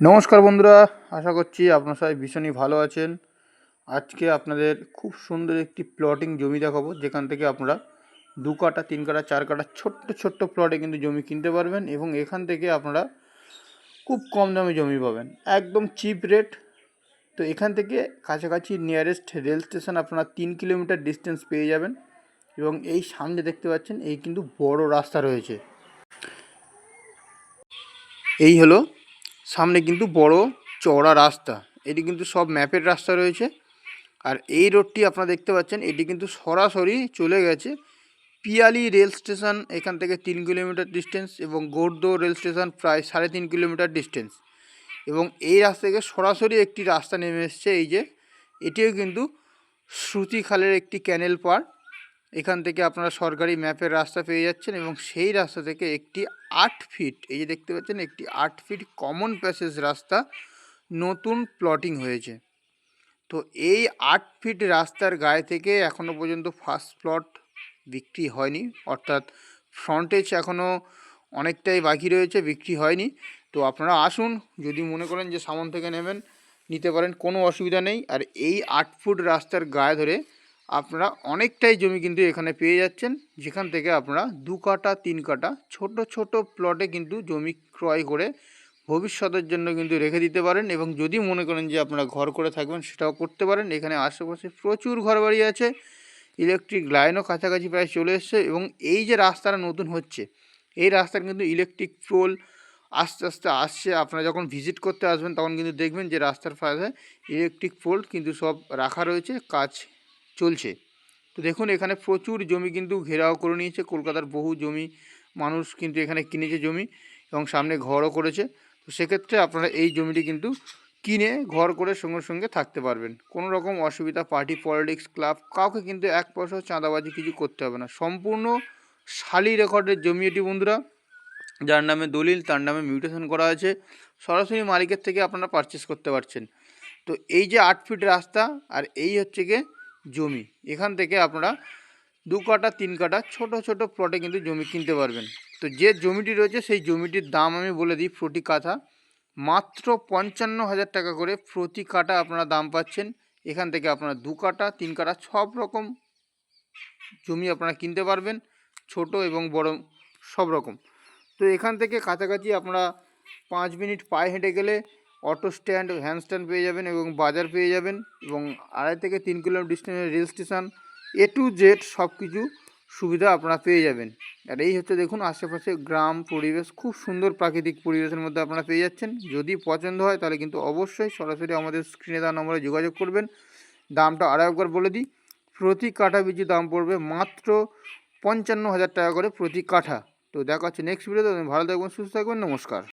নমস্কার বন্ধুরা, আশা করছি আপনারা সবাই ভীষণই ভালো আছেন। আজকে আপনাদের খুব সুন্দর একটি প্লটিং জমি দেখাবো, যেখান থেকে আপনারা 2 কাঠা 3 কাঠা 4 কাঠা ছোট্ট ছোট্ট প্লটে কিন্তু জমি কিনতে পারবেন এবং এখান থেকে আপনারা খুব কম দামে জমি পাবেন, একদম চিপ রেট। তো এখান থেকে কাছাকাছি নিয়ারেস্ট রেল স্টেশন আপনারা 3 কিলোমিটার ডিস্টেন্স পেয়ে যাবেন এবং এই সামনে দেখতে পাচ্ছেন এই কিন্তু বড় রাস্তা রয়েছে। এই হলো সামনে কিন্তু বড় চওড়া রাস্তা, এটি কিন্তু সব ম্যাপের রাস্তা রয়েছে। আর এই রোডটি আপনারা দেখতে পাচ্ছেন, এটি কিন্তু সরাসরি চলে গেছে পিয়ালি রেল স্টেশন, এখান থেকে 3 কিলোমিটার ডিস্টেন্স, এবং গোর্দো রেল স্টেশন প্রায় 3.5 কিলোমিটার ডিস্টেন্স। এবং এই রাস্তা থেকে সরাসরি একটি রাস্তা নেমে এসছে, এই যে এটিও কিন্তু শ্রুতিখালের একটি ক্যানেল পার। এখান থেকে আপনারা সরকারি ম্যাপের রাস্তা পেয়ে যাচ্ছেন এবং সেই রাস্তা থেকে একটি 8 ফিট, এই যে দেখতে পাচ্ছেন একটি 8 ফিট কমন প্যাসেজ রাস্তা নতুন প্লটিং হয়েছে। তো এই 8 ফিট রাস্তার গায়ে থেকে এখনও পর্যন্ত ফার্স্ট প্লট বিক্রি হয়নি, অর্থাৎ ফ্রন্টেজ এখনও অনেকটাই বাকি রয়েছে, বিক্রি হয়নি। তো আপনারা আসুন, যদি মনে করেন যে সামন থেকে নেবেন নিতে পারেন, কোনো অসুবিধা নেই। আর এই 8 ফুট রাস্তার গায়ে ধরে আপনারা অনেকটাই জমি কিন্তু এখানে পেয়ে যাচ্ছেন, যেখান থেকে আপনারা 2 কাঠা 3 কাঠা ছোট ছোট প্লটে কিন্তু জমি ক্রয় করে ভবিষ্যতের জন্য কিন্তু রেখে দিতে পারেন। এবং যদি মনে করেন যে আপনারা ঘর করে থাকবেন, সেটাও করতে পারেন। এখানে আশেপাশে প্রচুর ঘরবাড়ি আছে, ইলেকট্রিক লাইনও কাছাকাছি প্রায় চলে এসছে। এবং এই যে রাস্তাটা নতুন হচ্ছে, এই রাস্তার কিন্তু ইলেকট্রিক পোল আস্তে আস্তে আসছে। আপনারা যখন ভিজিট করতে আসবেন তখন কিন্তু দেখবেন যে রাস্তার পাশে ইলেকট্রিক পোল কিন্তু সব রাখা রয়েছে, কাজ চলছে। তো দেখুন, এখানে প্রচুর জমি কিন্তু ঘেরাও করে নিয়েছে, কলকাতার বহু জমি মানুষ কিন্তু এখানে কিনেছে জমি এবং সামনে ঘরও করেছে। তো সেক্ষেত্রে আপনারা এই জমিটি কিন্তু কিনে ঘর করে সঙ্গে সঙ্গে থাকতে পারবেন, কোনো রকম অসুবিধা পার্টি পলিটিক্স ক্লাব কাউকে কিন্তু 1 পয়সাও চাঁদাবাজি কিছু করতে হবে না। সম্পূর্ণ শালি রেকর্ডের জমি এটি বন্ধুরা, যার নামে দলিল তার নামে মিউটেশন করা আছে, সরাসরি মালিকের থেকে আপনারা পারচেস করতে পারছেন। তো এই যে 8 ফিট রাস্তা আর এই হচ্ছে গিয়ে জমি, এখান থেকে আপনারা 2 কাঠা 3 কাঠা ছোট ছোট প্লটে কিন্তু জমি কিনতে পারবেন। তো যে জমিটি রয়েছে সেই জমিটির দাম আমি বলে দিই, প্রতি কাঠা মাত্র 55,000 টাকা করে প্রতি কাঠা আপনারা দাম পাচ্ছেন। এখান থেকে আপনারা 2 কাঠা 3 কাঠা সব রকম জমি আপনারা কিনতে পারবেন, ছোট এবং বড় সব রকম। তো এখান থেকে কাছাকাছি আপনারা 5 মিনিট পায়ে হেঁটে গেলে অটো স্ট্যান্ড, ভ্যান স্ট্যান্ড পেয়ে যাবেন এবং বাজার পেয়ে যাবেন, এবং 2.5 থেকে 3 কিলোমিটার ডিস্টেন্সে rail station, A to Z সব কিছু সুবিধা আপনারা পেয়ে যাবেন। আর এই হচ্ছে দেখুন আশেপাশে গ্রাম পরিবেশ, খুব সুন্দর প্রাকৃতিক পরিবেশের মধ্যে আপনারা পেয়ে যাচ্ছেন। যদি পছন্দ হয় তাহলে কিন্তু অবশ্যই সরাসরি আমাদের স্ক্রিনে দেওয়া নম্বরে যোগাযোগ করবেন। দামটা আরও একবার বলে দিই, প্রতি কাঠা পিছু দাম পড়বে মাত্র 55,000 টাকা করে প্রতি কাঠা। তো দেখা হচ্ছে নেক্সট ভিডিওতে। ভালো থাকবেন, সুস্থ থাকবেন, নমস্কার।